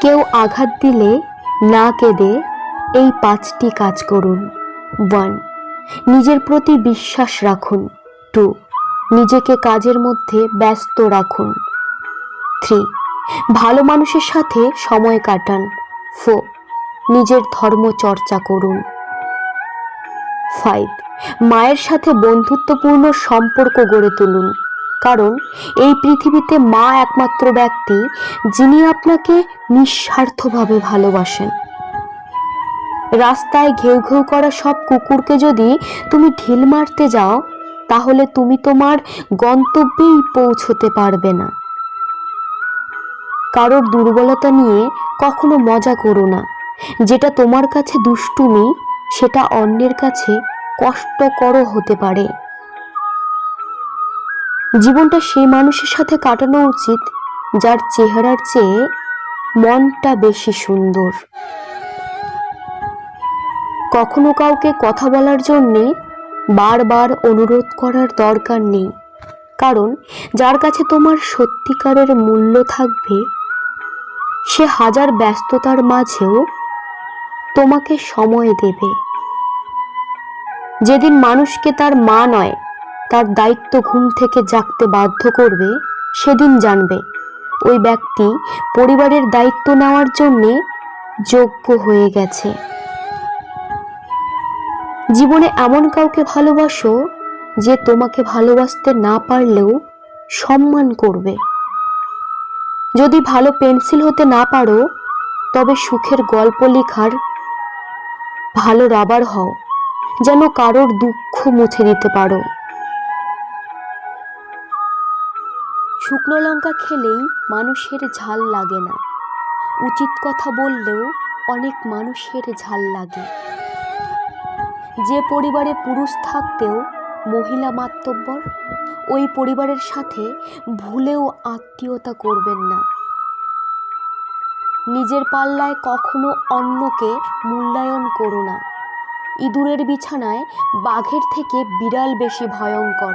কেউ আঘাত দিলে না কেঁদে এই 5টি কাজ করুন। 1. নিজের প্রতি বিশ্বাস রাখুন। 2. নিজেকে কাজের মধ্যে ব্যস্ত রাখুন। 3. ভালো মানুষের সাথে সময় কাটান। 4. নিজের ধর্ম চর্চা করুন। 5. মায়ের সাথে বন্ধুত্বপূর্ণ সম্পর্ক গড়ে তুলুন, কারণ এই পৃথিবীতে মা একমাত্র ব্যক্তি যিনি আপনাকে নিঃস্বার্থভাবে ভালোবাসেন। রাস্তায় ঘেউ ঘেউ করা সব কুকুরকে যদি তুমি ঢিল মারতে যাও, তাহলে তুমি তোমার গন্তব্যেই পৌঁছতে পারবে না। কারোর দুর্বলতা নিয়ে কখনো মজা করো না। যেটা তোমার কাছে দুষ্টুমি, সেটা অন্যের কাছে কষ্টকরও হতে পারে। জীবনটা সেই মানুষের সাথে কাটানো উচিত যার চেহারার চেয়ে মনটা বেশি সুন্দর। কখনো কাউকে কথা বলার জন্যে বারবার অনুরোধ করার দরকার নেই, কারণ যার কাছে তোমার সত্যিকারের মূল্য থাকবে, সে হাজার ব্যস্ততার মাঝেও তোমাকে সময় দেবে। যেদিন মানুষকে তার মা নয়, তার দায়িত্ব ঘুম থেকে জাগতে বাধ্য করবে, সেদিন জানবে ওই ব্যক্তি পরিবারের দায়িত্ব নেওয়ার জন্যে যোগ্য হয়ে গেছে। জীবনে এমন কাউকে ভালোবাসো যে তোমাকে ভালোবাসতে না পারলেও সম্মান করবে। যদি ভালো পেন্সিল হতে না পারো, তবে সুখের গল্প লেখার ভালো রাবার হও, যেন কারোর দুঃখ মুছে দিতে পারো। শুকনো লঙ্কা খেলেই মানুষের ঝাল লাগে না, উচিত কথা বললেও অনেক মানুষের ঝাল লাগে। যে পরিবারে পুরুষ থাকতেও মহিলা মাতব্বর, ওই পরিবারের সাথে ভুলেও আত্মীয়তা করবেন না। নিজের পাল্লায় কখনো অন্যকে মূল্যায়ন করো না। ইঁদুরের বিছানায় বাঘের থেকে বিড়াল বেশি ভয়ঙ্কর।